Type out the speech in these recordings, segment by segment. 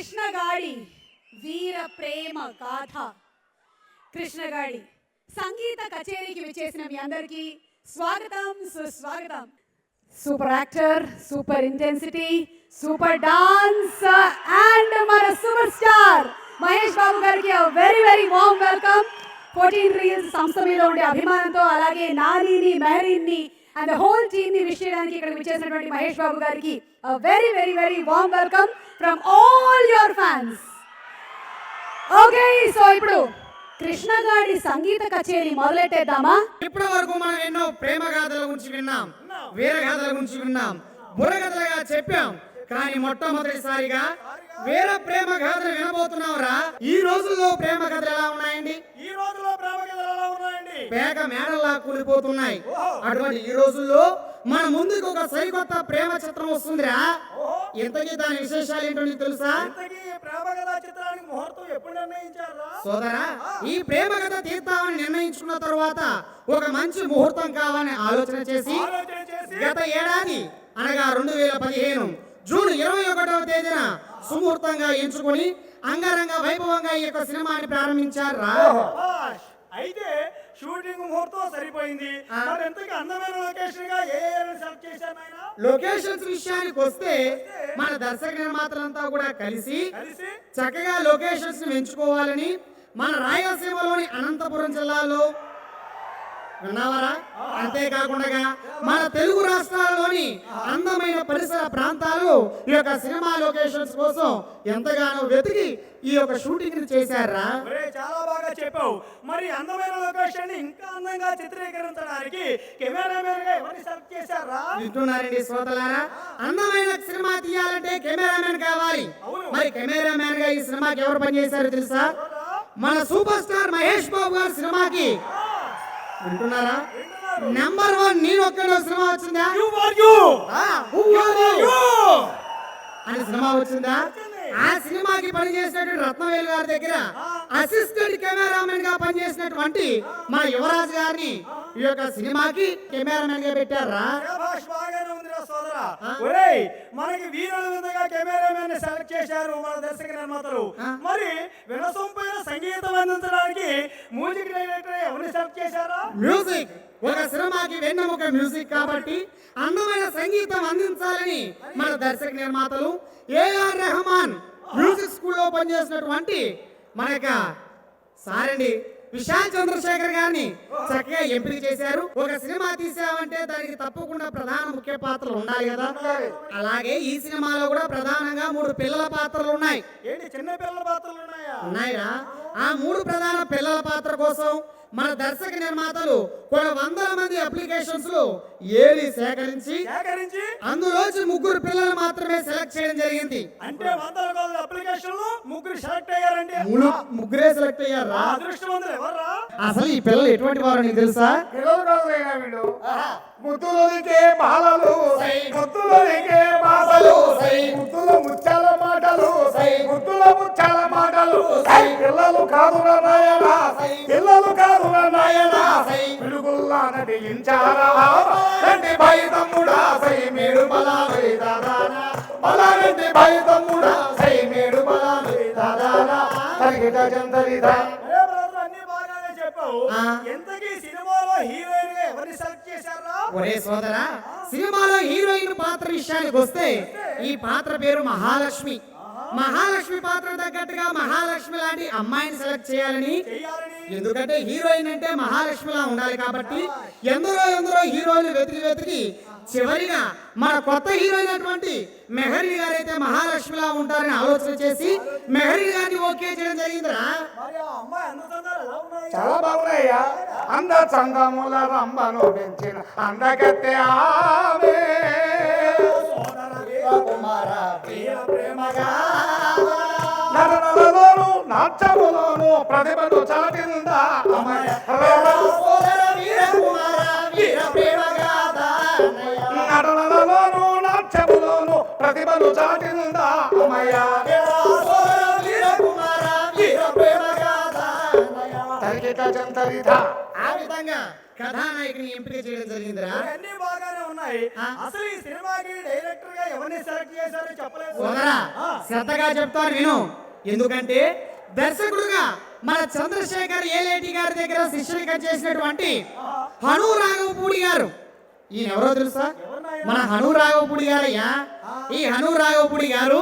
కృష్ణగాడి వీర ప్రేమ గాథ. కృష్ణగాడి సంగీత కచేరీకి విచ్చేసిన మీ అందరికీ స్వాగతం, సుస్వాగతం. Super actor, super intensity, super dance and మన సూపర్ స్టార్ మహేష్ బాబు గారికి very very warm welcome. 14 reels సంస్థ మీద ఉండే అభిమానంతో అలాగే నానిని, మెహరీన్ని అండ్ ద హోల్ టీమ్ ని విష్ చేయడానికి ఇక్కడికి విచ్చేసినటువంటి మహేష్ బాబు గారికి very very very warm welcome from all your fans. Okay, so ఇప్పుడు కృష్ణగాడి సంగీత కచేరీ మొదలెట్టేద్దామా? ఇప్పటి వరకు మనం ఎన్నో ప్రేమ గాథల గురించి విన్నాం, వీర గాథల గురించి విన్నాం, బుర్రకథలుగా చెప్పాం. కానీ మొట్టమొదటిసారిగా వీర ప్రేమ గాథలు వినబోతున్నావురా. ఈ రోజుల్లో ప్రేమ కథలు ఎలా ఉన్నాయండి? పేక మేడల్లా కూలిపోతున్నాయి. అటువంటి ఈ రోజుల్లో మన ముందుకు ఒక సరికొత్త ప్రేమ చిత్రం వస్తుందిరా. ఇంతకీ దాని విశేషాలు ఏంటో నీకు తెలుసా? సోదరా, ఈ ప్రేమ కథ తీద్దామని నిర్ణయించుకున్న తర్వాత ఒక మంచి ముహూర్తం కావాలని ఆలోచన చేసి గత ఏడాది అనగా 2015 జూన్ 21వ తేదీన సుముహూర్తంగా ఎంచుకొని అంగరంగ వైభవంగా ఈ యొక్క సినిమాని ప్రారంభించారా. అయితే షూటింగ్ ముహూర్తం సరిపోయింది. మరి ఎంతకి అందమైన లొకేషన్ గా ఏ సెలెక్ట్ చేశారు ఆయన? లొకేషన్స్ విషయానికి వస్తే మన దర్శక నిర్మాతలంతా కూడా కలిసి చక్కగా లొకేషన్స్ ని ఎంచుకోవాలని మన రాయలసీమలోని అనంతపురం జిల్లాలో విన్నావరా, అంతేకాకుండా మన తెలుగు రాష్ట్రాల్లోని అందమైన పరిసర ప్రాంతాల్లో ఈ యొక్క సినిమా లొకేషన్స్ కోసం ఎంతగానో వెతికి ఈ యొక్క షూటింగ్ ని చేశారా. చాలా బాగా చెప్పావు. మరి అందమైన లొకేషన్ ఇంకా అందంగా చిత్రీకరించడానికి కెమెరామెన్ గా ఎవరిని సెలెక్ట్ చేశారా? వింటున్నారండి శ్రోతలారా, అందమైన సినిమా తీయాలంటే కెమెరామెన్ కావాలి. మరి కెమెరామెన్ గా ఈ సినిమాకి ఎవరు పనిచేశారో తెలుసా? మన సూపర్ స్టార్ మహేష్ బాబు గారి సినిమాకి వింటున్నారా, నెంబర్ 1 నేను ఒక్కడో సినిమా వచ్చిందా అని సినిమా వచ్చిందా? ఆ సినిమాకి పనిచేసినటువంటి రత్నవేలు గారి దగ్గర అసిస్టెంట్ కెమెరామెన్ గా పనిచేసినటువంటి మన యువరాజ్ గారిని ఈ యొక్క సినిమాకి కెమెరామెన్ గా పెట్టారా. మనకి వీరుల విధంగా కెమెరామెన్ ని సెలెక్ట్ చేశారు మన దర్శక నిర్మాతలు. మరి వినసొంపైన సంగీతం అందించడానికి మ్యూజిక్ డైరెక్టర్ ఎవరిని సెలెక్ట్ చేశారా? మ్యూజిక్ ఒక సినిమాకి వెన్నెముక మ్యూజిక్ కాబట్టి అందమైన సంగీతం అందించాలని మన దర్శక నిర్మాతలు ఏఆర్ రెహమాన్ మ్యూజిక్ స్కూల్లో పనిచేసినటువంటి మన యొక్క సారండి విశాల్ చంద్రశేఖర్ గారిని చక్కగా ఎంపిక చేశారు. ఒక సినిమా తీసామంటే దానికి తప్పకుండా ప్రధాన ముఖ్య పాత్రలు ఉండాలి కదా. అలాగే ఈ సినిమాలో కూడా ప్రధానంగా 3 పిల్లల పాత్రలు ఉన్నాయి. ఏంటి, చిన్న పిల్లల పాత్రలు ఉన్నాయా? ఆ 3 ప్రధాన పిల్లల పాత్ర కోసం మన దర్శక నిర్మాతలు కొన్ని వందల మంది అప్లికేషన్స్ లో ఏది సేకరించి అందులోంచి 3 పిల్లలు మాత్రమే సెలెక్ట్ చేయడం జరిగింది. అంటే వందల కొద్ది అప్లికేషన్లు 3 సెలెక్ట్ అయ్యారండి. 3 సెలెక్ట్ అయ్యారా? అదృష్టవంతులు ఎవర్రా? అసలు ఈ పిల్లలు ఎటువంటి వారు నీకు తెలుసా? ముద్దులోనికే బాలలు, ముద్దులోనికే బాసలు, ముద్దుల ముచ్చాల మాటలు, ముద్దుల ముచ్చాల మాటలు, పిల్లలు కాదురా నాయనా, పిల్లలు కాదురా నాయనా, పిలుగుల్లా నటించారా రండి భయ తమ్ముడా, సై మేడు బలాలై దాదానా, బలారెడ్డి భయ తమ్ముడా, సై మేడు బలాలై దాదానా, తరిగిట జంతరిదా. ఎంతకీ సినిమాలో హీరోయిన్ గా ఎవరిని సెలెక్ట్ చేశారా? ఒరే సోదరా, సినిమాలో హీరోయిన్ పాత్ర విషయానికి వస్తే ఈ పాత్ర పేరు మహాలక్ష్మి. మహాలక్ష్మి పాత్ర తగ్గట్టుగా మహాలక్ష్మి లాంటి అమ్మాయిని సెలెక్ట్ చేయాలని, ఎందుకంటే హీరోయిన్ అంటే మహాలక్ష్మిలా ఉండాలి కాబట్టి ఎందరో హీరోలు వెతికి చివరిగా మన కొత్త హీరోయిన్ అటువంటి మెహరీ గారైతే మహాలక్ష్మిలా ఉంటారని ఆలోచన చేసి మెహరీ గారిని ఓకే చేయడం జరిగిందిరా. చాలా బాగున్నాయ్యా. అంద చందముల రంబను పెంచిన అందగత్తె ఆమె, నటనలోను నాట్యములోను ప్రతిభను చాటిందా నటనలోను నాట్యములోను ప్రతిభను చాటిందా ఆ విధంగా కథానాయకుని ఎంపిక చేయడం జరిగిందిరా. అన్ని బాగానే ఉన్నాయి. ఉన్నాయి. అసలు ఈ సినిమాకి డైరెక్టర్ గా ఎవరిని సెలెక్ట్ చేశారో చెప్పలేదు. సోదరా శ్రద్ధగా చెప్తాను విను. ఎందుకంటే దర్శకుడుగా మన చంద్రశేఖర్ ఏలేటి గారి దగ్గర శిష్యుడిగా చేసినటువంటి హను రాఘవపూడి గారు, ఈయన ఎవరో తెలుసా? మన హను రాఘవపూడి గారయ్యా. ఈ హను రాఘవపూడి గారు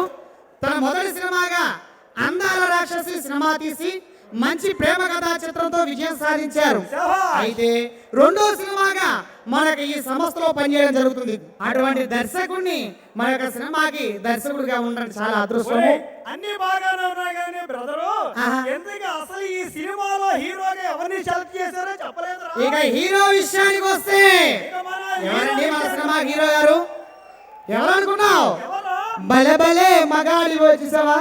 తన మొదటి సినిమాగా అందాల రాక్షసి సినిమా తీసి మంచి ప్రేమ కథా చిత్రంతో విజయం సాధించారు. అయితే రెండో సినిమాగా మనకి ఈ సంస్థలో పనిచేయడం జరుగుతుంది. అటువంటి దర్శకుడిని మన యొక్క సినిమాకి దర్శకుడిగా ఉండడం చాలా అదృష్టము. అన్ని బాగానే ఉన్నాయి కానీ బ్రదరు, ఎందుకు అసలు ఈ సినిమాలో హీరోగా ఎవరిని సెలెక్ట్ చేశారో చెప్పలేదు. ఇక హీరో విషయానికి వస్తే ఎవరండి మన సినిమా హీరో గారు? ఎవరనుకున్నావు? భలే భలే మగాడి వచ్చేసావా?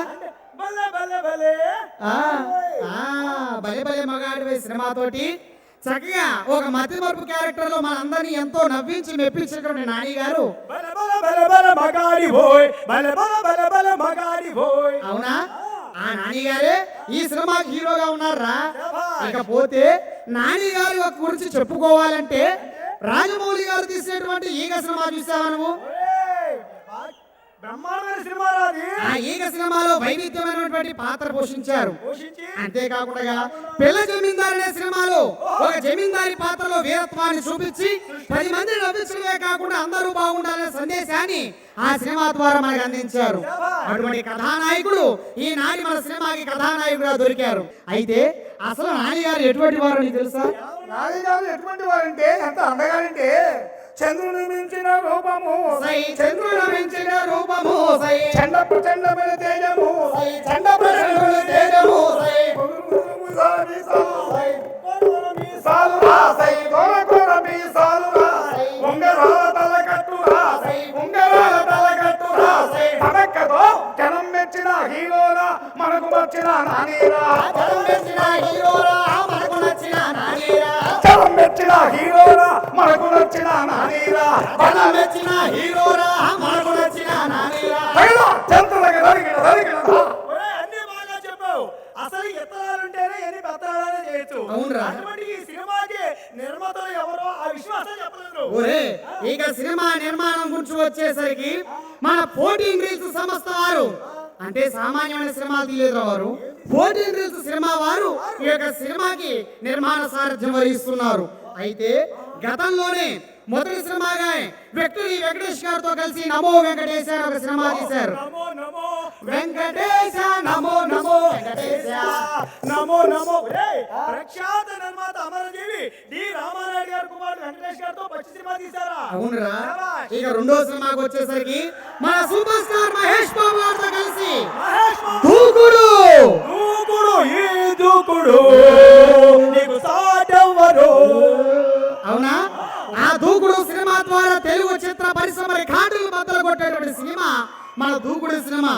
భలే భలే మగాడి సినిమాతోటి చక్కగా ఒక మధ్య మరుపు క్యారెక్టర్ లో మనందరినీ ఎంతో నవ్వించి మెప్పించినటువంటి నాని గారు. అవునా? ఆ నాని గారే ఈ సినిమాకి హీరోగా ఉన్నారా? ఇకపోతే నాని గారి గురించి చెప్పుకోవాలంటే రాజమౌళి గారు తీసినటువంటి ఈగ సినిమా చూసావా నువ్వు? బ్రహ్మాండమైన సినిమా రాది. ఆ ఈగ సినిమాలో వైవిధ్యమైనటువంటి పాత్ర పోషించారు. అంతేకాకుండా పిల్ల జమీందారు అనే సినిమాలో ఒక జమీందారి పాత్రలో వీరత్వాన్ని చూపించి 10 మంది నవ్వించడమే కాకుండా అందరూ బాగుండాలనే సందేశాన్ని ఆ సినిమా ద్వారా మనకు అందించారు. అటువంటి కథానాయకుడు ఈనాటి మన సినిమాకి కథానాయకుడుగా దొరికారు. అయితే అసలు నాని గారు ఎటువంటి వారు నీకు తెలుసా? నాని గారు ఎటువంటి వారంటే ఎంత అందగారంటే చంద్రుని మించిన రూపము సై, చంద్రుని మించిన రూపము సై, చండ ప్రచండమైన తేజము సై, చండ ప్రచండమైన తేజము సై, జనం మెచ్చిన హీరోరా మనకు వచ్చిన నానీరా, జనం మెచ్చిన హీరోరా మనకు నచ్చిన నానీరా, జనం మెచ్చిన హీరోరా మనకు నచ్చిన నానీరా, జనం మెచ్చిన హీరోరా మనకు నచ్చిన నానీరా. చంద్రులకి అన్ని బాగా చెప్పావు. అసలు ఎత్తనాలుంటేనే ఎన్ని పెత్తనాలనే చేయొచ్చు. అవునరా? అటువంటి ఈ సినిమాకి నిర్మాతలు ఎవరో ఆ విశ్వాసం చెప్పలేదు. ఒరే ఇక సినిమా నిర్మాణం గురించి వచ్చేసరికి మన 14 రీల్స్ సంస్థ వారు, అంటే సామాన్యమైన సినిమాలు తీయలేదు వారు, 14 రీల్స్ సినిమా వారు ఈ యొక్క సినిమాకి నిర్మాణ సారథ్యం వహిస్తున్నారు. అయితే గతంలోనే మొదటి సినిమాగా విక్టరీ వెంకటేష్ గారితో కలిసి నమో వెంకటేశ అని ఒక సినిమా తీశారు. నమో నమో వెంకటేశ నమో నమో వెంకటేశ నమో నమో. ప్రఖ్యాత నిర్మాత అమరజీవి డి రామారాయుడు గారి కుమారుడు వెంకటేష్ గారితో పచ్చి సినిమా తీశారా? అవునరా? ఇక రెండో సినిమాకి వచ్చేసరికి మన సూపర్ స్టార్ మహేష్ బాబు గారితో కలిసి దూకుడు దూకుడు ఈ దూకుడు నీకు సాటెవ్వరు. అవునా? ఆ దూకుడు సినిమా ద్వారా తెలుగు చిత్ర పరిశ్రమ రికార్డులు బద్దలు కొట్టేటువంటి సినిమా మన దూకుడు సినిమా.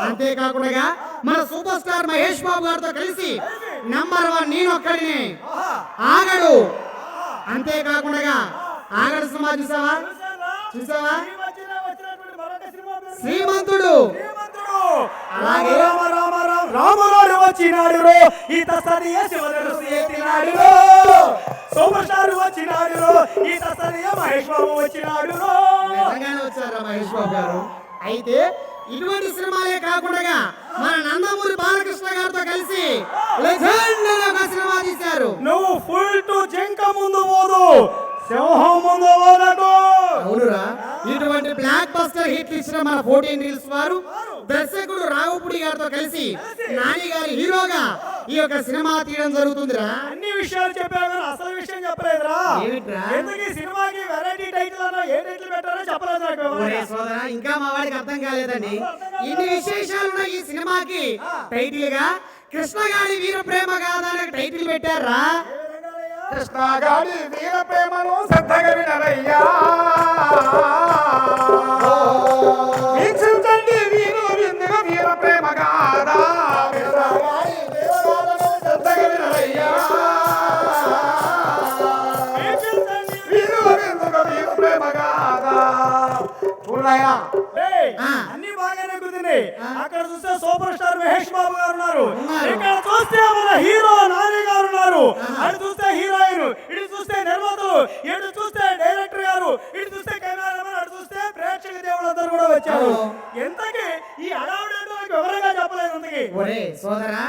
అంతేకాకుండా మన సూపర్ స్టార్ మహేష్ బాబు గారితో కలిసి నంబర్ 1 నేనొక్కడిని, ఆగడు. అంతేకాకుండా ఆగడు సినిమా చూసావా? చూసావా? శ్రీమంతుడు. అలాగే రాముడు వచ్చినాడు రో ఈత సరియ శివధనుసు ఎత్తినాడు రో, సూపర్ స్టార్ వచ్చినాడు రో ఈత సరియ మహేష్ బాబు వచ్చినాడు రో. నిజంగానే వచ్చారా మహేష్ బాబు గారు? అయితే ఇటువంటి సినిమాలే కాకుండా మన నందమూరి బాలకృష్ణ గారితో కలిసి లెజెండ్ అనే ఒక సినిమా తీశారు. నువ్వు ఫుల్ టు జింక ముందు పోదు, సింహం ముందు పోదకు. అవునురా? ఇటువంటి బ్లాక్ బస్టర్ హిట్లు ఇచ్చిన మన 14 రీల్స్ వారు దర్శకుడు రాఘవపూడి గారితో కలిసి నాని గారి హీరోగా ఈ యొక్క సినిమా తీయడం జరుగుతుందిరా. అన్ని విషయాలు చెప్పావు కానీ అసలు విషయం చెప్పలేదురా. ఏమిట్రా? ఎందుకు ఈ సినిమాకి వెరైటీ టైటిల్ అన్నా ఏ టైటిల్ పెట్టారో చెప్పలేదు నాకు. ఒరే సోదరా, ఇంకా మా వాడికి అర్థం కాలేదండి. ఇన్ని విశేషాలున్న ఈ సినిమాకి టైటిల్ గా కృష్ణగాడి వీర ప్రేమ గాథ అనే టైటిల్ పెట్టారా? కృష్ణగాడి వీర ప్రేమను శ్రద్ధగా వినరయ్యా, వీక్షించండి వీరు విందుగా వీర ప్రేమ గాథ, శ్రద్ధగా వినరయ్యా, వీక్షించండి వీరు విందుగా వీర ప్రేమ గాథ. ఉన్నాయా? అన్ని బాగానే కుదిరినాయి. అక్కడ చూస్తే సూపర్ స్టార్ మహేష్ బాబు గారు ఉన్నారు, ఇక్కడ చూస్తే మన హీరో నాని గారు ఉన్నారు, అటు చూస్తే హీరోయిన్, ఇటు చూస్తే నిర్మాతలు, ఇటు చూస్తే డైరెక్టర్ గారు, ఇటు చూస్తే కెమెరా ఒరే సోదరా,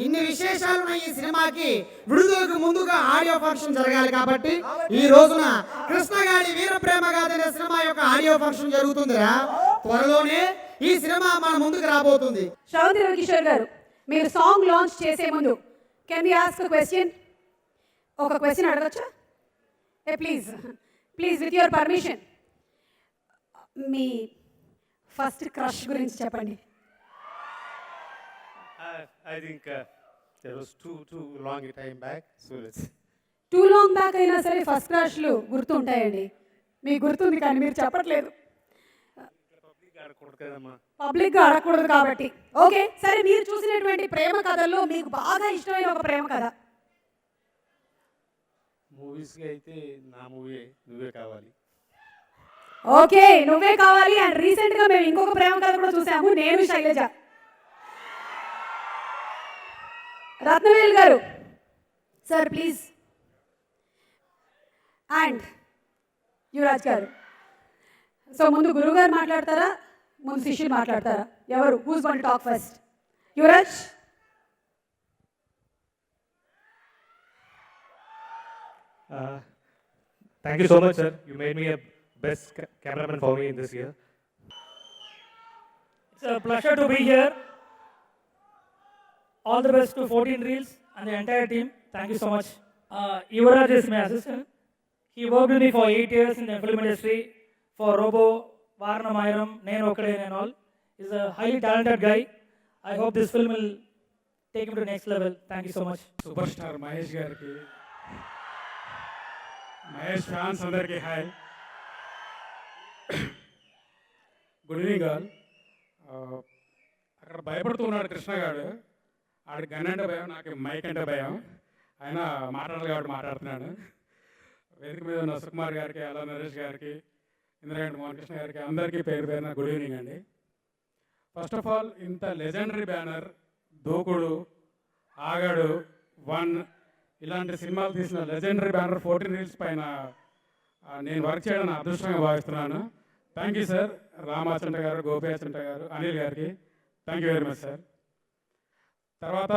ఇన్ని విశేషాలున్న ఈ సినిమాకి విడుదలకు ముందుగా ఆడియో ఫంక్షన్ జరగాలి కాబట్టి ఈ రోజున కృష్ణగాడి వీర ప్రేమ గాథ అనే సినిమా యొక్క ఆడియో ఫంక్షన్ జరుగుతుందిరా. త్వరలోనే ఈ సినిమా మన ముందుకు రాబోతుంది. శ్రవంతి రవికిషోర్ గారు, మీరు సాంగ్ లాంచ్ చేసే ముందు కెన్ వి ఆస్క్ క్వశ్చన్? ఒక క్వశ్చన్ అడగచ్చా? Please please with your permission, మీ ఫస్ట్ క్రష్ గురించి చెప్పండి. I think there was too long a time back, so let's. Two long back అయినా సరే ఫస్ట్ క్రష్లు గుర్తుంటాయండి. మీకు గుర్తుంది కానీ మీరు చెప్పట్లేదు. పబ్లిక్గా అడగకూడదు కాబట్టి. ఓకే, సరే, మీరు చూసినటువంటి ప్రేమ కథల్లో మీకు బాగా ఇష్టమైన ఒక ప్రేమ కథ. మూవీస్కి అయితే నా మూవీ నువ్వే కావాలి. ఓకే, నువ్వే కావాలి. అండ్ రీసెంట్గా మేము ఇంకొక ప్రేమ కథ కూడా చూసాము, నేను శైలజ. రత్నవేల్ గారు సార్ ప్లీజ్. అండ్ యువరాజ్ గారు. సో ముందు గురువు గారు మాట్లాడతారా, ముందు శిష్యులు మాట్లాడతారా? ఎవరు? Who's going to talk first? Yuvaraj. Thank you so much, sir. You made me a best cameraman for me in this year. It's a pleasure to be here. All the best to 14 Reels and the entire team. Thank you so much. Yuvraj is my assistant. He worked with me for 8 years in the film industry for Robo, Varna Mayram, Nenu Okkaden and all. He's a highly talented guy. I hope this film will take him to the next level. Thank you so much. Super star Mahesh గారికి, Mahesh fans అందరికీ hi. Good evening all. అక్కడ భయపడుతున్నాడు కృష్ణ గారు. ఆడి gun అంటే భయం, నాకు mic అంటే భయం. ఆయన మాట్లాడాలి కాబట్టి మాట్లాడుతున్నాను. వేదిక మీద ఉన్న సుకుమార్ గారికి, అలా నరేష్ గారికి, ఇంద్రగంటి మోహన్ కృష్ణ గారికి అందరికీ పేరు పేరున గుడ్ ఈవినింగ్ అండి. ఫస్ట్ ఆఫ్ ఆల్, ఇంత లెజెండరీ బ్యానర్ దూకుడు, ఆగడు, వన్ ఇలాంటి సినిమాలు తీసిన లెజెండరీ బ్యానర్ 14 Reels పైన నేను వర్క్ చేయడం నా అదృష్టంగా భావిస్తున్నాను. Thank you sir. రామాచంట గారు, గోపియాచంట గారు, అనిల్ గారికి thank you very much sir. తర్వాత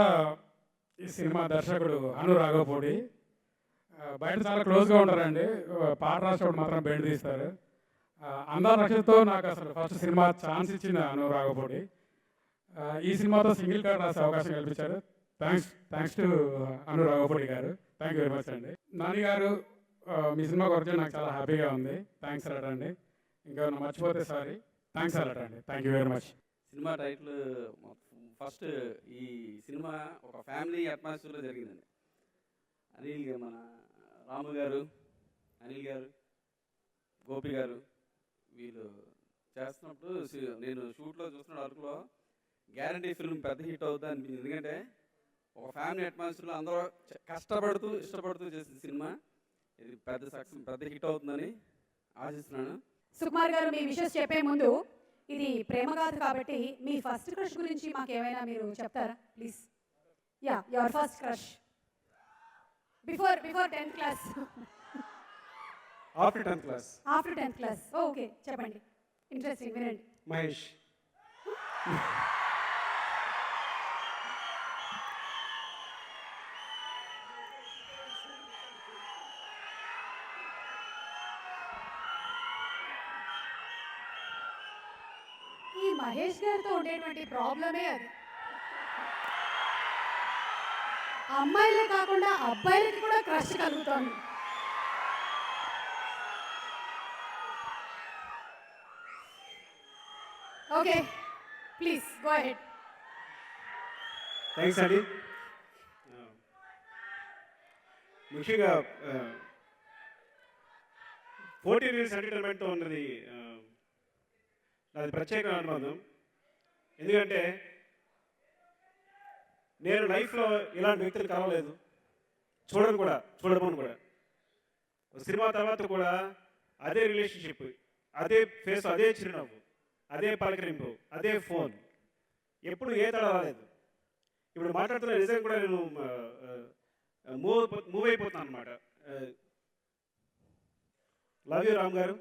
ఈ సినిమా దర్శకుడు అను రాఘవపూడి. బయట చాలా క్లోజ్గా ఉంటారండి, పాట రాసేవాడు మాత్రం బెండ్ తీస్తారు. అందాల రక్షతో నాకు అసలు ఫస్ట్ సినిమా ఛాన్స్ ఇచ్చింది అను రాఘవపూడి. ఈ సినిమాతో సింగిల్ కార్డ్ రాసే అవకాశం కల్పించారు. థ్యాంక్స్ టు అను రాఘవపూడి గారు. థ్యాంక్ యూ వెరీ మచ్ అండి. నాని గారు, మీ సినిమాకి వచ్చి నాకు చాలా హ్యాపీగా ఉంది. థ్యాంక్స్ అలాట్ అండి. ఇంకా మర్చిపోతే సారీ. థ్యాంక్స్ అలాట్ అండి. Thank you very much. Cinema title first ఈ సినిమా ఒక ఫ్యామిలీ అట్మాస్ఫియర్లో జరిగిందండి. మన రాము గారు, అనిల్ గారు, గోపి గారు వీళ్ళు చేస్తున్నప్పుడు నేను షూట్లో చూస్తున్న అరకులో గ్యారంటీ ఫిల్మ్ పెద్ద హిట్ అవుతుంది అనిపించింది. ఎందుకంటే ఒక ఫ్యామిలీ అట్మాస్ఫియర్లో అందరూ కష్టపడుతూ ఇష్టపడుతూ చేసిన సినిమా ఇది పెద్ద సక్సెస్, పెద్ద హిట్ అవుతుందని ఆశిస్తున్నాను. సుకుమార్ గారు, మీ విషెస్ చెప్పే ముందు, ఇది ప్రేమగాథ కాబట్టి మీ ఫస్ట్ క్రష్ గురించి మాకు ఏమైనా మీరు చెప్తారా please? Yeah, your first crush before 10th class. After 10th class. After 10th class. Okay, చెప్పండి. ఇంట్రెస్టింగ్, వినండి. మహేష్. ఈ మహేష్ గారితో ఉండేటువంటి ప్రాబ్లమే అది. అమ్మాయిలే కాకుండా అబ్బాయిలకి కూడా క్రష్ కలుగుతోంది. Okay, please go ahead. Thanks అండి. ముఖ్యంగా 14 Reels ఎంటర్టైన్మెంట్తో ఉన్నది నాది ప్రత్యేకమైన అనుబంధం. ఎందుకంటే నేను లైఫ్లో ఇలాంటి వ్యక్తులు కలవలేదు, చూడను కూడా, చూడమని కూడా. సినిమా తర్వాత కూడా అదే రిలేషన్షిప్, అదే ఫేస్, అదే చిరునవ్వు, అదే పలకరింపు, అదే ఫోన్, ఎప్పుడు ఏ తడ రాలేదు. ఇప్పుడు మాట్లాడుతున్న నిజంగా కూడా నేను మూవ్ అయిపోతున్నాను అనమాట. లవ్ యూ రామ్ గారు,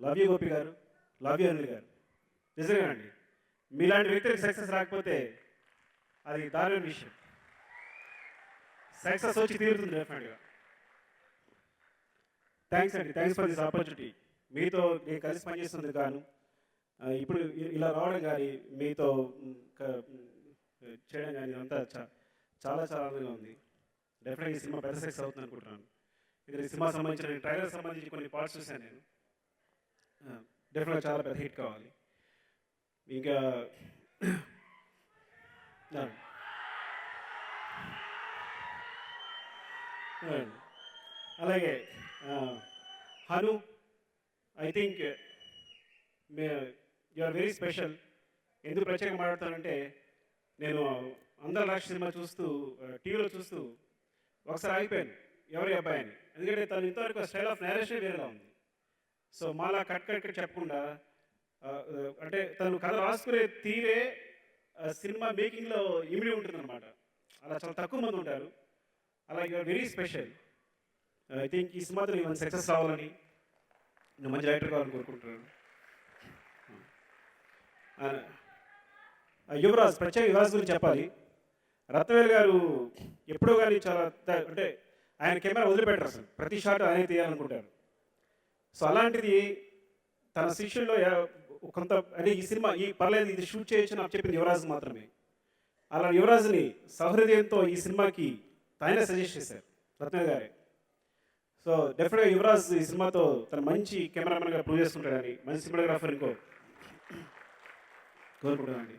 లవ్ యూ గోపి గారు, లవ్ యూ అనిల్ గారు. నిజంగానండి, మీలాంటి వ్యక్తులకు సక్సెస్ రాకపోతే అది దారుణ విషయం. సక్సెస్ వచ్చి తీరుతుంది డెఫినెట్గా. థ్యాంక్స్ అండి, థ్యాంక్స్ ఫర్ దిస్ ఆపర్చునిటీ. మీతో నేను కలిసి పనిచేస్తుంది గాను ఇప్పుడు ఇలా రావడం కానీ మీతో చేయడం కానీ అంతా చాలా చాలా ఆనందంగా ఉంది. డెఫినెట్గా ఈ సినిమా పెద్ద సక్సెస్ అవుతుంది అనుకుంటున్నాను. ఇక్కడ ఈ సినిమా సంబంధించిన ట్రైలర్ సంబంధించి కొన్ని పార్ట్స్ చూశాను నేను. డెఫినెట్గా చాలా పెద్ద హిట్ కావాలి. ఇంకా అలాగే Hanu, I think you are very special. ఎందుకు ప్రత్యేకంగా మాట్లాడతానంటే నేను అందరి రాక్ష సినిమా చూస్తూ టీవీలో చూస్తూ ఒకసారి ఆగిపోయాను ఎవరి అబ్బాయి అని. ఎందుకంటే తను ఇంతవరకు స్టైల్ ఆఫ్ నేరేషన్ వేరేలా ఉంది. సో మాలా కట్ చెప్పకుండా అంటే తను కథ రాసుకునే తీరే సినిమా మేకింగ్లో ఇమిడి ఉంటుందన్నమాట. అలా చాలా తక్కువ మంది ఉంటారు. అలా you are very special. I think ఈ సినిమాతో నేను సక్సెస్ రావాలని, నేను మంచి డైరెక్టర్ కావాలని కోరుకుంటున్నాను. యువరాజ్, ప్రత్యేక యువరాజ్ గురించి చెప్పాలి. రత్నవేల్ గారు ఎప్పుడో కానీ చాలా అంటే ఆయన కెమెరా వదిలిపెట్టరు, అసలు ప్రతి షాట్ ఆయనే తీయాలనుకుంటారు. సో అలాంటిది తన శిష్యుల్లో కొంత అంటే ఈ సినిమా ఈ పర్లేదు ఇది షూట్ చేయొచ్చు నాకు చెప్పింది యువరాజ్ మాత్రమే. అలా యువరాజ్ని సహృదయంతో ఈ సినిమాకి ఆయనే సజెస్ట్ చేశారు రత్నవేల్ గారే. సో డెఫినెట్గా యువరాజ్ ఈ సినిమాతో తన మంచి కెమెరామెన్గా ప్రూవ్ చేసుకుంటాడని, మంచి సినిమాగ్రాఫర్ ఇంకో కోరుకుంటానండి.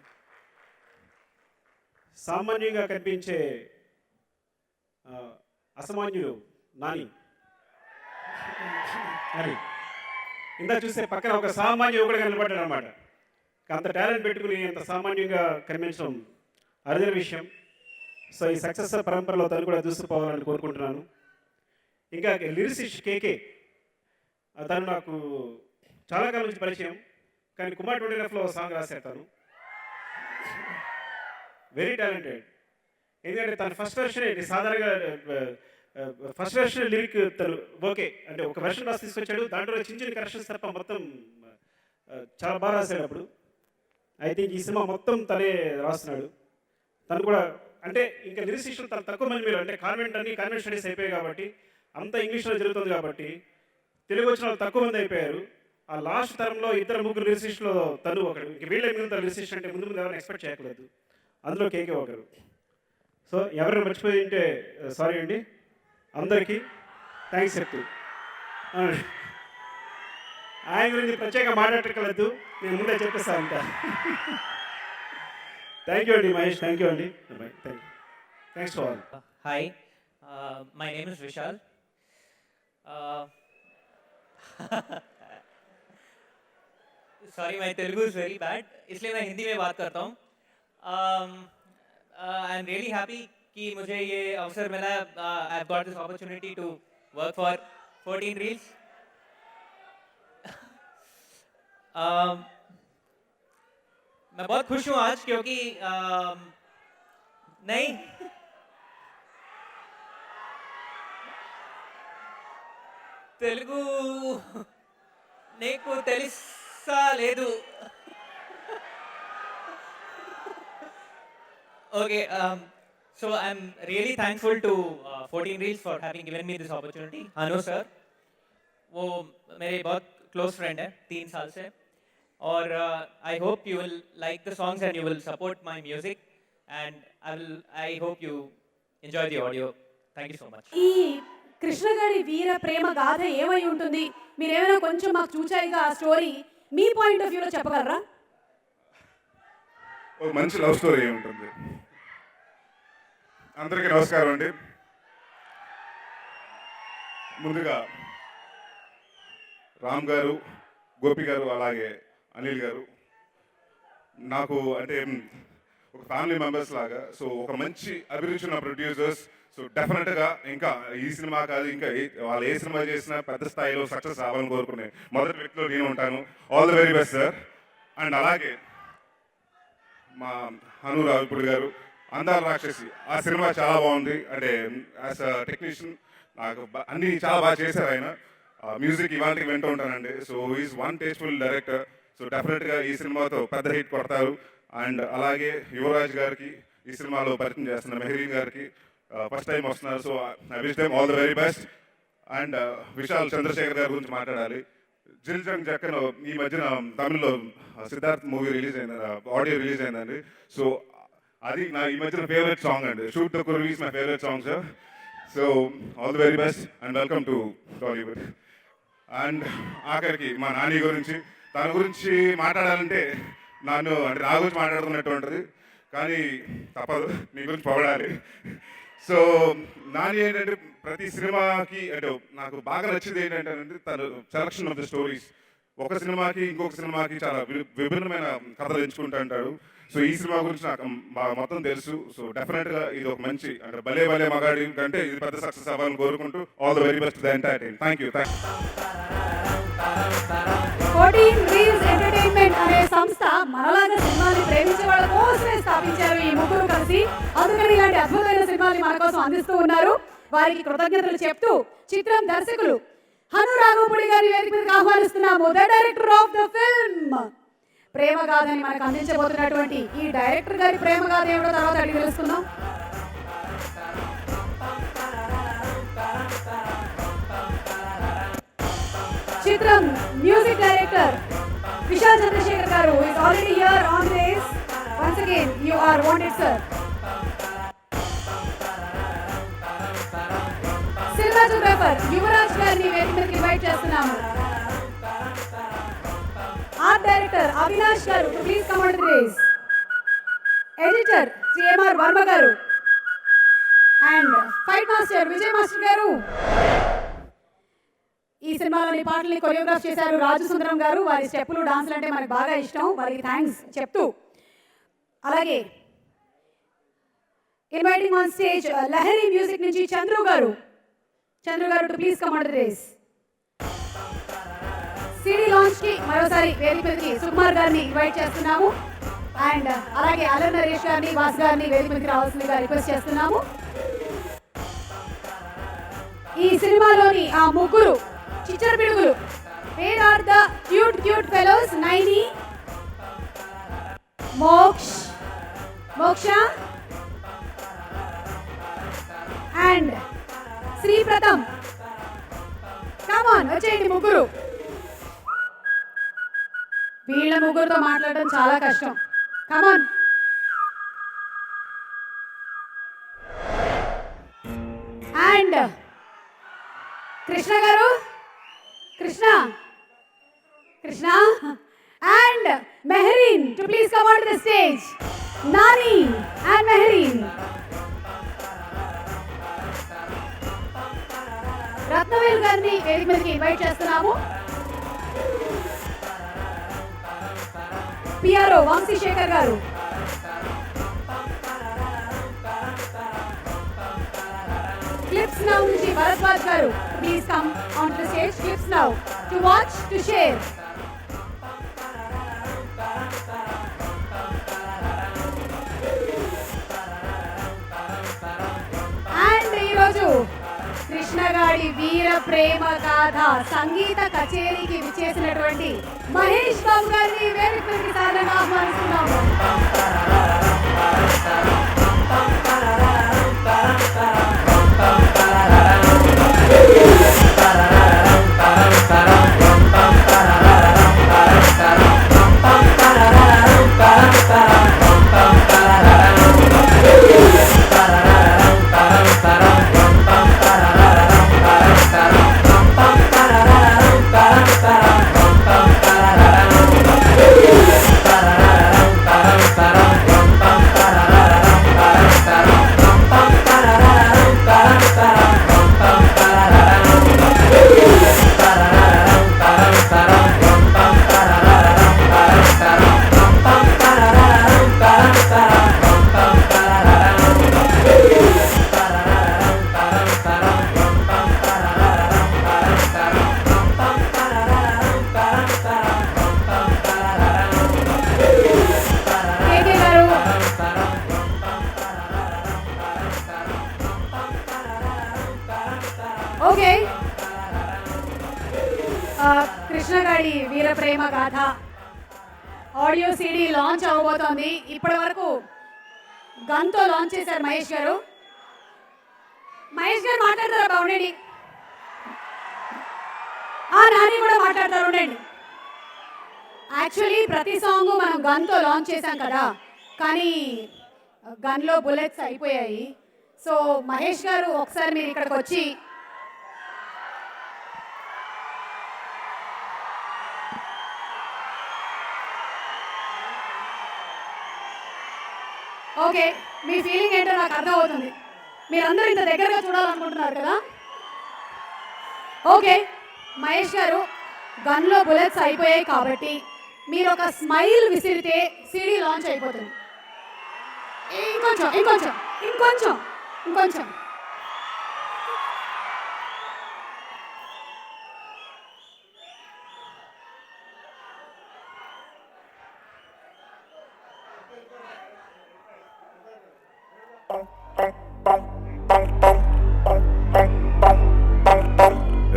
సామాన్యంగా కనిపించే అసామాన్యుడు నాని అని ఇందా చూస్తే పక్కన ఒక సామాన్య యువకుడు నిలబడ్డాడు అనమాట. అంత టాలెంట్ పెట్టుకుని అంత సామాన్యంగా కనిపించడం అరుదైన విషయం. సో ఈ సక్సెస్ పరంపరలో తను కూడా దూసుకుపోవాలని కోరుకుంటున్నాను. ఇంకా లిరిసిస్ట్ కేకే, తను నాకు చాలా కాలం నుంచి పరిచయం, కానీ కుమార్ 20Fలో సాంగ్ రాశారు. తను వెరీ టాలెంటెడ్. ఎందుకంటే తన ఫస్ట్ వెర్షన్ సాధారణంగా ఫస్ట్ వెర్షన్ లిరిక్ తను ఓకే అంటే ఒక వెర్షన్ రాసి తీసుకొచ్చాడు, దాంట్లో చిన్న చిన్న కరెక్షన్స్ తప్ప మొత్తం చాలా బాగా రాశాడు. అప్పుడు ఐ థింక్ ఈ సినిమా మొత్తం తనే రాస్తున్నాడు. తను కూడా అంటే ఇంకా లిరిసిస్టులు తను తక్కువ మంది మీరు అంటే కాన్వెంట్ స్టడీస్ అయిపోయాయి కాబట్టి అంత ఇంగ్లీష్లో జరుగుతుంది కాబట్టి తెలుగు వచ్చిన వాళ్ళు తక్కువ మంది అయిపోయారు. ఆ లాస్ట్ తరంలో 2-3 లిరిసిస్టులో తను ఒకడు. ఇంక వీళ్ళే మిగులుతారు లిరిసిస్ట్ అంటే ముందు ఎవరైనా ఎక్స్పెక్ట్ చేయకూడదు. అందులో కేకే ఒకరు. సో ఎవరైనా మర్చిపోయి ఉంటే సారీ అండి. అందరికీ థ్యాంక్స్ చెప్తూ ఆయన గురించి ప్రత్యేకంగా మాట్లాడక్కర్లేదు, నేను ముందే చెప్పేస్తాను అంతా. థ్యాంక్ యూ అండి మహేష్, థ్యాంక్ యూ అండి, thanks to all. Hi, my name is Vishal. Sorry, my Telugu is very bad, इसलिए मैं हिंदी में बात करता हूँ. आई एम रियली हैप्पी कि मुझे ये अवसर मिला. I have got this opportunity to work for 14 Reels. मैं बहुत खुश हूँ आज क्योंकि नहीं తెలుగు నీకు తెలుసా లేదు. Okay, so I'm really thankful to 14 Reels for having given me this opportunity. Hanu sir, वो मेरे बहुत close friend है 3 साल से, और I hope you will like the songs and you will support my music, and I hope you enjoy the audio. Thank you so much. ఈ కృష్ణగాడి వీర ప్రేమ గాథ ఏమై ఉంటుంది? మీరేమైనా కొంచెం మాకు చూచాయిగా ఆ స్టోరీ మీ పాయింట్ ఆఫ్ వ్యూలో చెప్పగలరా? ఒక మంచి లవ్ స్టోరీ ఉంటుంది. అందరికీ నమస్కారం అండి. ముందుగా రామ్ గారు, గోపి గారు, అలాగే అనిల్ గారు నాకు అంటే ఒక ఫ్యామిలీ మెంబర్స్ లాగా. సో ఒక మంచి అభిరుచి ఉన్న ప్రొడ్యూసర్స్. సో డెఫినెట్గా ఇంకా ఈ సినిమా కాదు, ఇంకా వాళ్ళు ఏ సినిమా చేసినా పెద్ద స్థాయిలో సక్సెస్ అవ్వాలని కోరుకునే మొదటి వ్యక్తిలో నేను ఉంటాను. All the very best sir. And అలాగే మా హను రావిపూడి గారు, అందాల రాక్షసి, ఆ సినిమా చాలా బాగుంది. అంటే యాజ్ అ టెక్నీషియన్ నాకు అన్నీ చాలా బాగా చేశారు ఆయన. మ్యూజిక్ ఇవాళకి వింటూ ఉంటానండి. So is one tasteful director. So డెఫినెట్గా ఈ సినిమాతో పెద్ద హిట్ కొడతారు. అండ్ అలాగే యువరాజ్ గారికి ఈ సినిమాలో పరిచయం చేస్తున్న మెహరీన్ గారికి ఫస్ట్ టైం వస్తున్నారు. So I wish them all the very best. And Vishal Chandrasekhar గారి గురించి మాట్లాడాలి. జిల్ జంగ్ జక్కన్ ఈ మధ్యన తమిళ్లో సిద్ధార్థ్ మూవీ రిలీజ్ అయింది, ఆడియో రిలీజ్ అయిందండి. సో అది నా ఈ మధ్యన ఫేవరెట్ సాంగ్ అండి. Shoot the Kuruvi is my favourite song sir. So all the very best and welcome to Tollywood. అండ్ ఆఖరికి మా నాని గురించి, తన గురించి మాట్లాడాలంటే నన్ను అంటే నా గురించి మాట్లాడుతున్నట్టు ఉంటుంది, కానీ తప్పదు, మీ గురించి పొగడాలి. సో నాని ఏంటంటే ప్రతి సినిమాకి అంటే నాకు బాగా నచ్చింది ఏంటంటే తను సెలక్షన్ ఆఫ్ ద స్టోరీస్. ఒక సినిమాకి ఇంకొక సినిమాకి చాలా విభిన్నమైన కథలు ఎంచుకుంటూ ఉంటాడు. సో ఈ సినిమా గురించి నాకు మొత్తం తెలుసు. సో డెఫినెట్గా ఇది ఒక మంచి అంటే భలే భలే మగాడి కంటే ఇది పెద్ద సక్సెస్ అవ్వాలని కోరుకుంటూ all the very best the entire team. Thank you. 14 Reels Entertainment అనే సంస్థ మనలాగా సినిమాని ప్రేమించే వాళ్ళ కోసమే స్థాపించారు ఈ ముగ్గురు కలిసి. అందుకని ఇలాంటి అద్భుతమైన సినిమాని మన కోసం అందిస్తూ ఉన్నారు. వారికి కృతజ్ఞతలు చెప్తూ చిత్రం దర్శకులు హను రాఘవపూడి గారి వేదిక మీదకి ఆహ్వానిస్తున్నాము. ద డైరెక్టర్ ఆఫ్ ద ఫిల్మ్ ప్రేమ గాథని మనకు అందించబోతున్నటువంటి ఈ డైరెక్టర్ గారి ప్రేమ గాథ ఏమిటో తర్వాత అడిగి తెలుసుకుందాం. చిత్రం మ్యూజిక్ డైరెక్టర్ విశాల్ చంద్రశేఖర్ గారు is already here on this. Once again you are wanted sir. Cinematographer Yuvraj గారిని వేదిక మీదకి ఇన్వైట్ చేస్తున్నాము. ఆర్ట్ డైరెక్టర్ అవినాష్ గారు please come on the race. Editor CMR Varma గారు and fight master Vijay master గారు. ఈ సినిమాలోని పాటల్ని కొరియోగ్రాఫ్ చేశారు రాజు సుందరం గారు. వారి స్టెప్పులు డాన్సులు అంటే మనకు బాగా ఇష్టం, వారికి థ్యాంక్స్ చెప్తూ అలాగే inviting on stage Lahari music నుంచి Chandru garu to please come on the race. CD launch కి మరోసారి వేదిక మీదకి సుకుమార్ గారిని ఇన్వైట్ చేస్తున్నాము. అండ్ అలాగే అలర్ నరేష్ గారిని వాస్ గారిని వేదిక మీదకి రావాల్సిందిగా రిక్వెస్ట్ చేస్తున్నాము. ఈ సినిమాలోని ఆ ముగ్గురు చిచ్చర పిడుగులు where are the cute fellows Naini, Moksha and Shri Pratham. కమాన్ వచ్చేయండి ముగ్గురు. వీళ్ళ ముగ్గురుతో మాట్లాడడం చాలా కష్టం. కమాన్. అండ్ కృష్ణ గారు, Krishna and Mehreen to please come on to the stage. Nani and Mehreen. Rathnavel గారిని వేదిక మీదకి ఇన్వైట్ చేస్తున్నాము. పిఆర్ఓ వంశీశేఖర్ గారు. క్లిప్స్ నౌ నుంచి భరద్వాజ్ గారు please come on to the stage. Clips now to watch to share. And ఈరోజు కృష్ణగాడి వీర ప్రేమ గాథ సంగీత కచేరీకి విచ్చేసినటువంటి మహేష్ బాబు గారిని వేదిక మీదకి సాధారణంగా ఆహ్వానిస్తున్నాము. ఓకే, కృష్ణగాడి వీర ప్రేమ గాథ ఆడియో సిడి లాంచ్ అవబోతోంది. ఇప్పటి వరకు గన్తో లాంచ్ చేశారు మహేష్ గారు. మహేష్ గారు మాట్లాడతారా? బాగుండండి. నాని కూడా మాట్లాడతారు, ఉండండి. యాక్చువల్లీ ప్రతి సాంగ్ మనం గన్తో లాంచ్ చేశాం కదా, కానీ గన్లో బుల్లెట్స్ అయిపోయాయి. సో మహేష్ గారు ఒకసారి మీరు ఇక్కడికి వచ్చి ఓకే, మీ ఫీలింగ్ ఏంటో నాకు అర్థమవుతుంది. మీరందరూ ఇంత దగ్గరగా చూడాలనుకుంటున్నారు కదా. ఓకే మహేష్ గారు, గన్లో బుల్లెట్స్ అయిపోయాయి కాబట్టి మీరు ఒక స్మైల్ విసిరితే సీడీ లాంచ్ అయిపోతుంది. ఇంకొంచెం ఇంకొంచెం ఇంకొంచెం ఇంకొంచెం.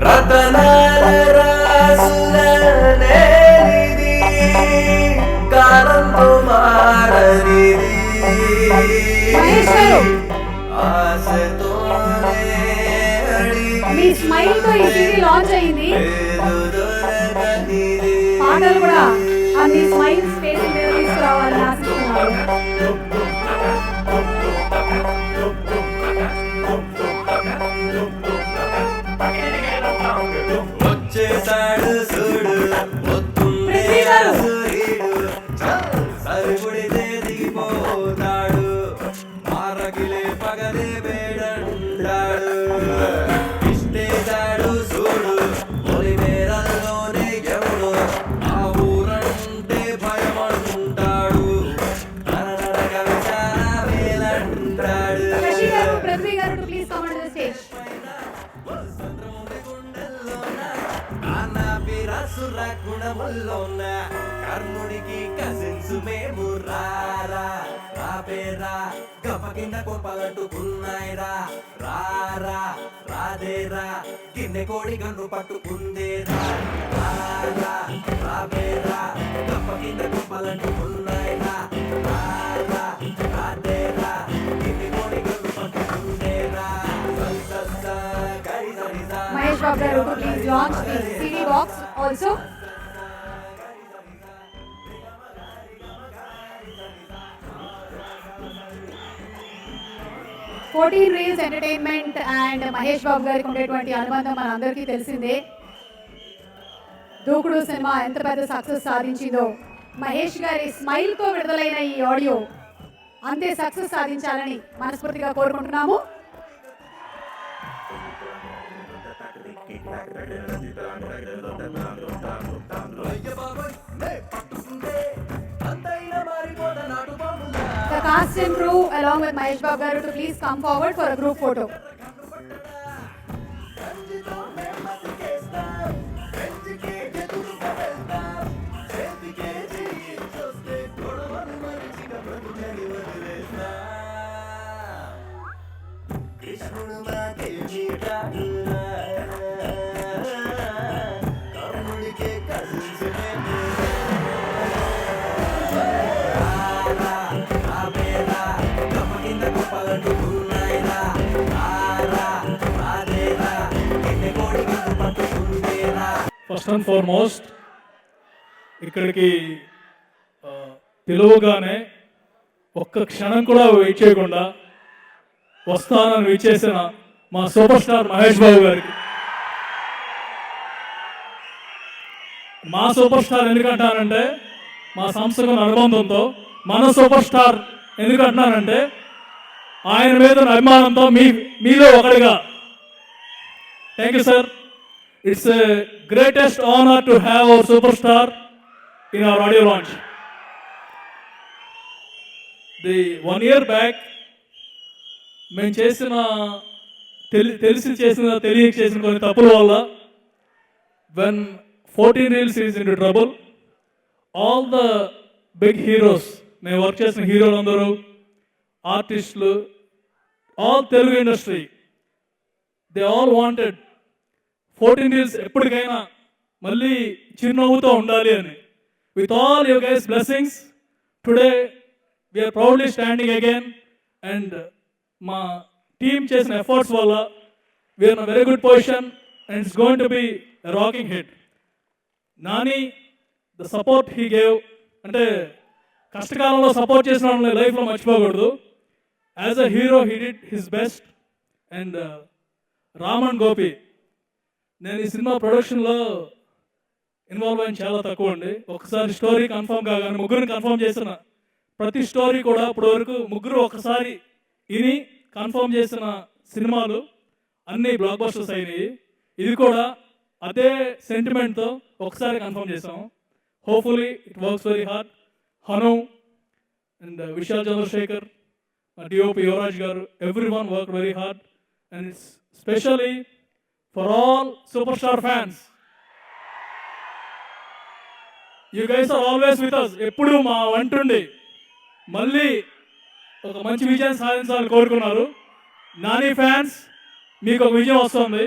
రతనాల రాసులనేది కాలంతో మారనిది ఆశతోనే మీ స్మైల్ తో ఈ సీడీ లాంచ్ అయింది. పాటలు కూడా అన్ని స్మైల్ స్పేస్ మీద తీసుకురావాలని ఆశిస్తున్నాను. వచ్చేసాడు చూడు పొద్దున్నే సూర్యుడు సరిపడితే దిగిపోతాడు మారగిలే పగలే వేడంటాడు ఇష్టేశాడు చూడు పొలిమేరల్లోనే ఎవడు ఆ ఊరంటే భయమంటాడు నరనరక విచార వేలంటాడు. పృథ్వీ గారు to please come on the stage. గుణముల్లోన కర్ణుడికి కజిన్స్ మేము రారా రాబేరా గప్ప కింద కోపాలంటుకున్నాయిరా రారా రాదేరా గిన్నె కోడి గన్ను పట్టుకుందేరా రారా రాబేరా గప్ప కింద కోపాలంటుకున్నాయిరా రారా రాదేరా గిన్నె కోడి gun పట్టుకుందేరా. Mahesh Babu garu to please launch the CD box also. Fourteen Reels Entertainment and Mahesh Babu గారికి ఉండేటువంటి అనుబంధం మన అందరికీ తెలిసిందే. దూకుడు సినిమా ఎంత పెద్ద సక్సెస్ సాధించిందో, మహేష్ గారి స్మైల్ తో విడుదలైన ఈ ఆడియో అంతే సక్సెస్ సాధించాలని మనస్ఫూర్తిగా కోరుకుంటున్నాము. The cast and crew along with Mahesh Babu garu to please come forward for a group photo. First and foremost ఇక్కడికి పిలువగానే ఒక్క క్షణం కూడా వెయిట్ చేయకుండా వస్తానని విచ్చేసిన మా సూపర్ స్టార్ మహేష్ బాబు గారికి, మా సూపర్ స్టార్ ఎందుకంటానంటే మా సంస్థకు అనుబంధంతో మన సూపర్ స్టార్ ఎందుకంటున్నానంటే ఆయన మీద అభిమానంతో మీలో ఒకటిగా. Thank you sir. It's a greatest honor to have our superstar in our audio launch. The 1 year back, మేము చేసిన తెలియక చేసిన కొన్ని తప్పుల వల్ల when 14 Reels is into trouble, all the big heroes, మేము వర్క్ చేసిన హీరోలు అందరూ, ఆర్టిస్టులు, all Telugu industry, they all wanted 14 Reels ఎప్పటికైనా మళ్ళీ చిరునవ్వుతో ఉండాలి అని. With all you guys' blessings, today we are proudly standing again and మా టీమ్ చేసిన ఎఫర్ట్స్ వల్ల we're in very good position and it's going to be rocking hit. Nani the support he gave, అంటే కష్టకాలంలో సపోర్ట్ చేసిన వాళ్ళని లైఫ్లో మర్చిపోకూడదు. As a hero he did his best. And Ram and Gopi, నేను ఈ సినిమా ప్రొడక్షన్లో ఇన్వాల్వ్ అయిన చాలా తక్కువ అండి. ఒకసారి స్టోరీ కన్ఫర్మ్ కాగానే ముగ్గురిని కన్ఫర్మ్ చేసిన ప్రతి స్టోరీ కూడా ఇప్పటి వరకు ముగ్గురు ఒకసారి ఇని కన్ఫర్మ్ చేసిన సినిమాలు అన్ని బ్లాక్ బస్టర్స్ అయినాయి. ఇది కూడా అదే సెంటిమెంట్తో ఒకసారి కన్ఫర్మ్ చేసాం. Hopefully it works very hard. Hanu and Vishal Chandrashekhar, DOP Yuvraj గారు, everyone work very hard. And it's specially for all superstar fans. You guys are always with us. ఎప్పుడు మా వంటుండి మళ్ళీ ఒక మంచి విజయం సాధించాలని కోరుకున్నారు. నాని ఫ్యాన్స్, మీకు ఒక విజయం వస్తుంది.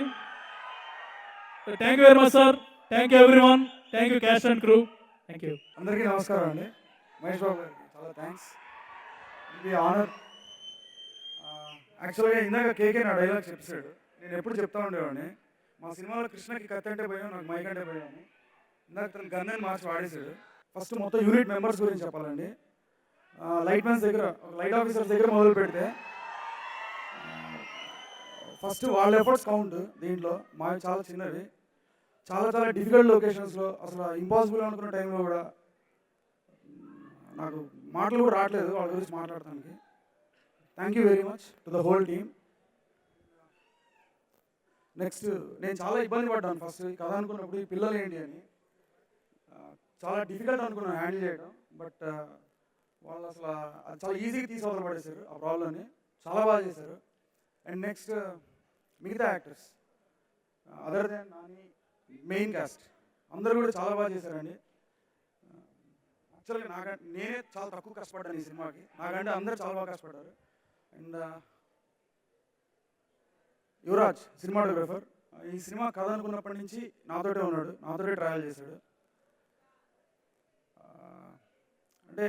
Thank you very much sir. Thank you every one. Thank you caste and crew. Thank you. అందరికీ నమస్కారం అండి. మహేష్ బాబు గారికి చాలా థ్యాంక్స్. ఇది ఆనర్. యాక్చువల్గా ఇందాక కేకే నా డైలాగ్స్ చెప్పాడు. నేను ఎప్పుడు చెప్తా ఉండేవాడిని, మా సినిమాలో కృష్ణకి కత్తి అంటే భయం, నాకు మైక్ అంటే భయం అని. ఇందాక తను గన్నని మార్చి వాడేశాడు. ఫస్ట్ మొత్తం యూనిట్ మెంబర్స్ గురించి చెప్పాలండి. లైట్ మ్యాన్స్ దగ్గర, లైట్ ఆఫీసర్స్ దగ్గర మొదలు పెడితే ఫస్ట్ వాళ్ళ ఎఫర్ట్స్ కౌంట్. దీంట్లో మావి చాలా చిన్నవి, చాలా చాలా డిఫికల్ట్ లొకేషన్స్లో, అసలు ఇంపాసిబుల్ అనుకున్న టైంలో కూడా నాకు మాటలు కూడా రావట్లేదు వాళ్ళ గురించి మాట్లాడటానికి. Thank you very much to the whole team. Next, నేను చాలా ఇబ్బంది పడ్డాను ఫస్ట్ ఈ కథ అనుకున్నప్పుడు, ఈ పిల్లలు ఏంటి అని. చాలా డిఫికల్ట్ అనుకున్నాను హ్యాండిల్ చేయడం. బట్ వాళ్ళు అసలు అది చాలా ఈజీగా తీసుకోవడం పడేశారు ఆ ప్రాబ్లమ్ని. చాలా బాగా చేశారు. అండ్ నెక్స్ట్, మిగతా actors other than Nani, main cost అందరూ కూడా చాలా బాగా చేశారండి. యాక్చువల్గా నాకంటే నేనే చాలా తక్కువ కష్టపడ్డాను ఈ సినిమాకి. నాకంటే అందరూ చాలా బాగా కష్టపడ్డారు. అండ్ యువరాజ్ సినిమాటోగ్రఫర్, ఈ సినిమా కథ అనుకున్నప్పటి నుంచి నాతోటే ఉన్నాడు, నాతోటే ట్రావెల్ చేశాడు. అంటే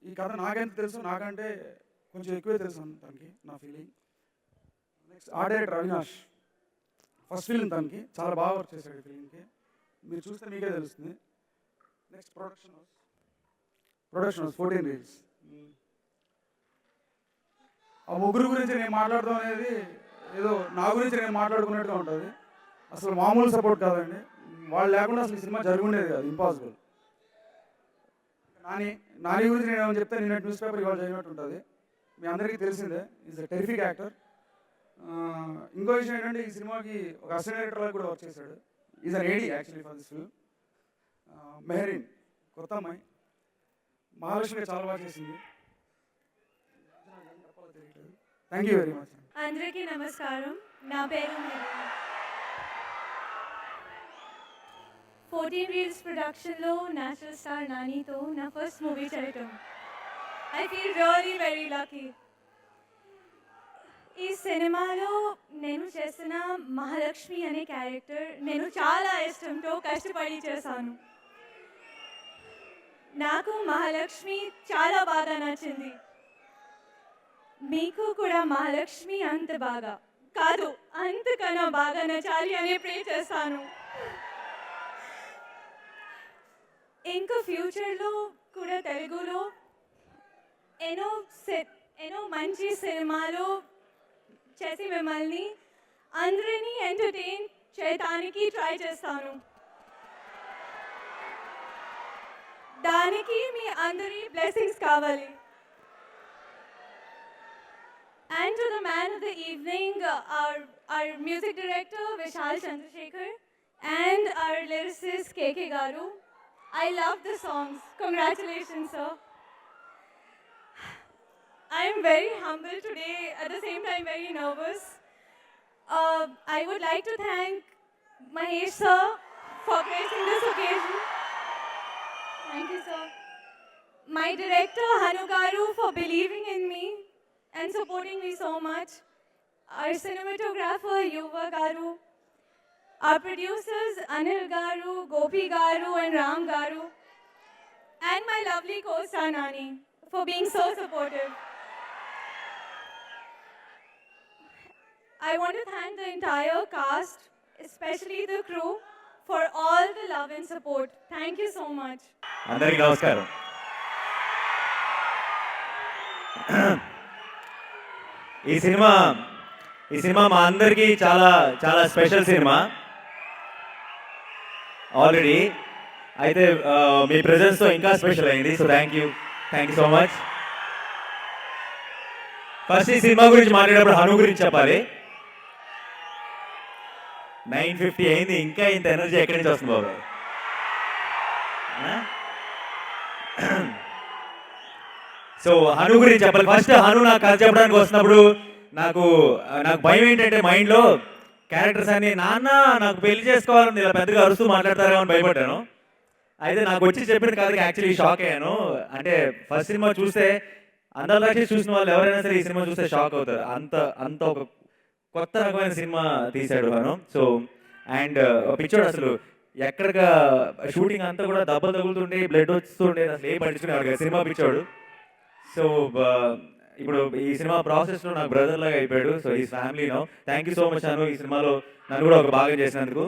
ఈ కథ నాకెంత తెలుసు, నాకంటే కొంచెం ఎక్కువే తెలుసు తనకి, నా feeling. Next art director Avinash, first film తనకి చాలా బాగా వర్క్ చేశాడు ఈ ఫిలింకి. మీరు చూస్తే మీకే తెలుస్తుంది. Next production house 14 reels. ఆ ముగ్గురు గురించి నేను మాట్లాడడం అనేది ఏదో నా గురించి నేను మాట్లాడుకున్నట్టుగా ఉంటుంది. అసలు మామూలు సపోర్ట్ కాదండి. వాళ్ళు లేకుండా అసలు ఈ సినిమా జరుగుండేది కాదు, ఇంపాసిబుల్. నాని గురించి నేను ఏమని చెప్తే నిన్న న్యూస్ పేపర్ ఇవాళ చదివినట్టు ఉంటుంది. మీ అందరికీ తెలిసిందే, ఈజ్ అ టెరిఫిక్ యాక్టర్. ఇంకో విషయం ఏంటంటే, ఈ సినిమాకి ఒక అసిస్టెంట్ డైరెక్టర్ కూడా వర్క్ చేశాడు. Is an AD actually for this film. Mehreen కొత్త అమ్మాయి, మహాలక్ష్మి చాలా బాగా చేసింది. Thank you very much. అందరికీ నమస్కారం. నా పేరు 14 రీల్స్ ప్రొడక్షన్లో నేషనల్ స్టార్ నానితో నా ఫస్ట్ మూవీ చేయటం. I feel really very lucky. ఈ సినిమాలో నేను చేసిన మహాలక్ష్మి అనే క్యారెక్టర్ నేను చాలా ఇష్టంతో కష్టపడి చేశాను. నాకు మహాలక్ష్మి చాలా బాగా నచ్చింది. మీకు కూడా మహాలక్ష్మి అంత బాగా కాదు, అంతకన్నా బాగా నచ్చాలి అని ప్రే చేస్తాను. ఇంకా ఫ్యూచర్లో కూడా తెలుగులో ఎన్నో మంచి సినిమాలు చేసి మిమ్మల్ని అందరినీ ఎంటర్టైన్ చేయడానికి ట్రై చేస్తాను. దానికి మీ అందరి బ్లెస్సింగ్స్ కావాలి. And to the man of the evening, our music director Vishal Chandrasekhar and our lyricist KK Garu. I love the songs. Congratulations, sir. I am very humble today, at the same time very nervous. I would like to thank Mahesh sir for gracing this occasion. Thank you, sir. My director Hanu Garu for believing in me and supporting me so much. Our cinematographer Yuva Garu, our producers Anil Garu, Gopi Garu and Ram Garu, and my lovely co-star Nani for being so supportive. I want to thank the entire cast, especially the crew, for all the love and support. Thank you so much. అందరికీ నమస్కారం. ఈ cinema మా అందరికీ చాలా చాలా special cinema already. అయితే మీ ప్రెజెన్స్తో ఇంకా special అయింది. So thank you so much. First ఈ సినిమా గురించి మాట్లాడేటప్పుడు హను గురించి చెప్పాలి. 9:50 అయింది, ఇంకా ఇంత ఎనర్జీ ఎక్కడి నుంచి వస్తుంది బాబాయ్? సో హను గురించి చెప్పాలి. ఫస్ట్ హను నాకు కథ చెప్పడానికి వస్తున్నప్పుడు నాకు భయం ఏంటంటే మైండ్లో క్యారెక్టర్స్ అన్ని నాన్న నాకు పెళ్లి చేసుకోవాలని ఇలా పెద్దగా అరుస్తూ మాట్లాడతారేమో అని భయపడ్డాను. అయితే నాకు వచ్చి చెప్పిన కథకి యాక్చువల్లీ షాక్ అయ్యాను. అంటే ఫస్ట్ సినిమా చూస్తే అందరి లక్షి చూసిన వాళ్ళు ఎవరైనా సరే ఈ సినిమా చూస్తే షాక్ అవుతారు. అంత ఒక కొత్త రకమైన సినిమా తీశాడు హను. సో అండ్ పిక్చర్ అసలు ఎక్కడిగా షూటింగ్ అంతా కూడా దెబ్బలు తగులుతుండే, బ్లడ్ వస్తుండే, అసలు ఏం పట్టించుకునేవాడు సినిమా పిక్చోడు. సో ఇప్పుడు ఈ సినిమా ప్రాసెస్లో నాకు బ్రదర్ లాగా అయిపోయాడు. సో ఈ ఫ్యామిలీలో థ్యాంక్ యూ సో మచ్ అను. ఈ సినిమాలో నన్ను కూడా ఒక భాగం చేసినందుకు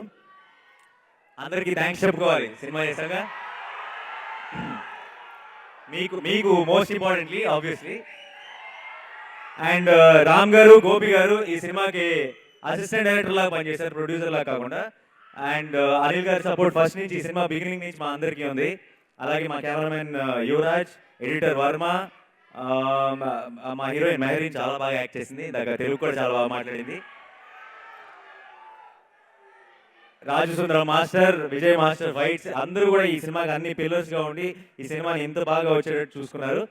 అందరికీ థ్యాంక్స్ చెప్పుకోవాలి. సినిమా చేశాక మీకు most importantly obviously. And Ram గారు, గోపి గారు ఈ సినిమాకి అసిస్టెంట్ డైరెక్టర్ లాగా పనిచేశారు, ప్రొడ్యూసర్ లాగా కాకుండా. అండ్ అనిల్ గారి సపోర్ట్ ఫస్ట్ నుంచి ఈ సినిమా బిగినింగ్ నుంచి మా అందరికీ ఉంది. అలాగే మా కెమెరామెన్ యువరాజ్, ఎడిటర్ వర్మ, మా హీరోయిన్ మెహరీన్ చాలా బాగా యాక్ట్ చేసింది. దగ్గర తెలుగు కూడా చాలా బాగా మాట్లాడింది. రాజు సుందరం మాస్టర్, విజయ్ మాస్టర్, ఫైట్స్ అందరూ కూడా ఈ సినిమాకి అన్ని పిల్లర్స్గా ఉండి ఈ సినిమాని ఎంత బాగా వచ్చేటట్టు చూసుకున్నారు.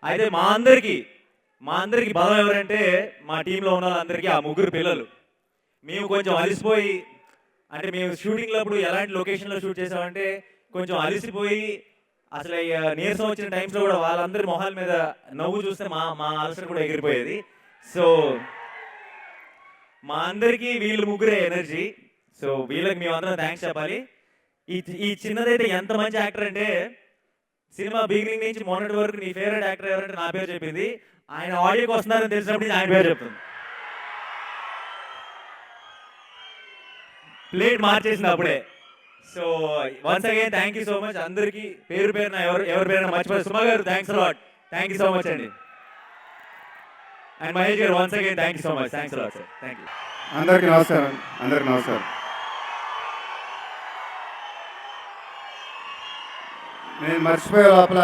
అయితే మా అందరికి బలం ఎవరంటే మా టీంలో ఉన్న వాళ్ళందరికీ ఆ ముగ్గురు పిల్లలు. మేము కొంచెం అలసిపోయి, అంటే మేము షూటింగ్లో అప్పుడు ఎలాంటి లొకేషన్లో షూట్ చేసామంటే కొంచెం అలసిపోయి అసలు నీరసం వచ్చిన టైమ్స్లో కూడా వాళ్ళందరి మొహాల మీద నవ్వు చూస్తే మా అలసట కూడా ఎగిరిపోయేది. సో మా అందరికీ వీళ్ళు ముగ్గురే ఎనర్జీ. సో వీళ్ళకి మేము అందరం థ్యాంక్స్ చెప్పాలి. ఈ చిన్నదైతే ఎంత మంచి యాక్టర్ అంటే సినిమా బిగినింగ్ నుంచి మొన్నటి వరకు నీ ఫేవరెట్ యాక్టర్ ఎవరంటే నా పేరు చెప్పింది. ఆయన ఆడియోకి వస్తున్నారని తెలిసినప్పుడు ఆయన పేరు చెప్తుంది. ప్లేట్ మార్చేసింది అప్పుడే. So once again thank you so much అందరికీ పేరు పేరున ఎవరి పేరున మర్చిపోయి. సుమా గారు thanks a lot, thank you so much అండి. అండ్ మహేష్ గారు once again thank you so much, thanks a lot sir, thank you. అందరికీ నమస్కారం. నేను మర్చిపోయే లోపల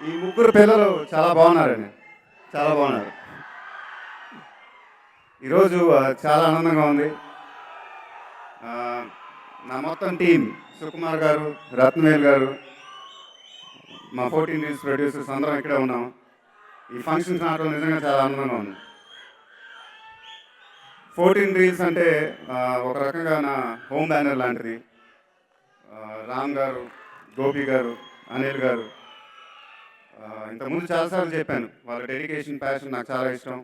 ఈ ముగ్గురు పిల్లలు చాలా బాగున్నారండి, చాలా బాగున్నారు. ఈరోజు చాలా ఆనందంగా ఉంది. నా మొత్తం టీం, సుకుమార్ గారు, రత్నవేల్ గారు, మా 14 రీల్స్ ప్రొడ్యూసర్స్ అందరం ఇక్కడే ఉన్నాం. ఈ ఫంక్షన్స్ నాటం నిజంగా చాలా ఆనందంగా ఉంది. 14 రీల్స్ అంటే ఒక రకంగా నా హోమ్ బ్యానర్ లాంటిది. రామ్ గారు, గోపి గారు, అనిల్ గారు, ఇంతకుముందు చాలాసార్లు చెప్పాను, వాళ్ళ డెడికేషన్, ప్యాషన్ నాకు చాలా ఇష్టం.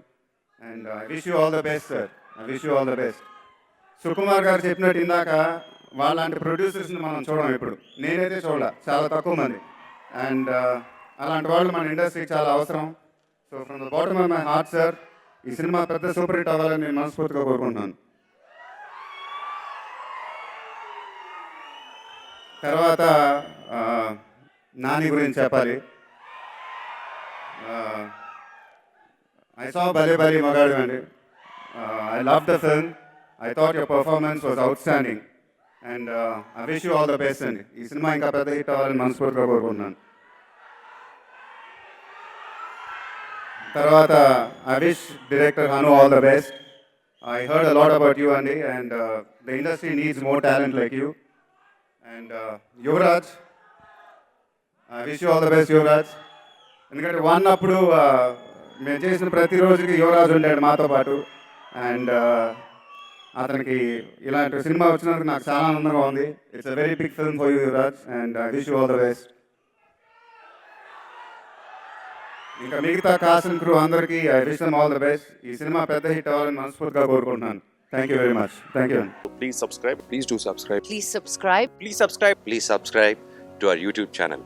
And I wish you all the best sir, I wish you all the best. Sukumar గారు చెప్పినట్టు ఇందాక వాళ్ళంటి ప్రొడ్యూసర్స్ని మనం చూడం ఇప్పుడు, నేనైతే చూడాల, చాలా తక్కువ మంది. అండ్ అలాంటి వాళ్ళు మన ఇండస్ట్రీకి చాలా అవసరం. So from the bottom of my heart sir, ఈ సినిమా పెద్ద సూపర్ హిట్ అవ్వాలని నేను మనస్ఫూర్తిగా కోరుకుంటున్నాను. తర్వాత నాని గురించి చెప్పాలి. I saw Bale Bale Magadu and I loved the film. I thought your performance was outstanding. And I wish you all the best. And ఈ సినిమా ఇంకా పెద్ద హిట్ అవ్వాలని మనస్ఫూర్తిగా కోరుకుంటున్నాను. తర్వాత I wish director Hanu all the best. I heard a lot about you, Andy, and the industry needs more talent like you. And Yuvraj, I wish you all the best, Yuvraj. ఎందుకంటే one అప్పుడు మేము చేసిన ప్రతిరోజుకి యువరాజ్ ఉంటాడు మాతో పాటు. And అతనికి ఇలాంటి cinema వచ్చినందుకు నాకు చాలా ఆనందంగా ఉంది. It's a very big film for you Yuvaraj, and I wish you all the best. ఇంకా మిగతా కాస్ట్ అండ్ క్రూ అందరికీ I wish them all the best. ఈ సినిమా పెద్ద హిట్ అవ్వాలని మనస్ఫూర్తిగా కోరుకుంటున్నాను. Thank you very much. Thank you. Please subscribe. Please do subscribe. Please subscribe. Please subscribe. Please subscribe to our YouTube channel.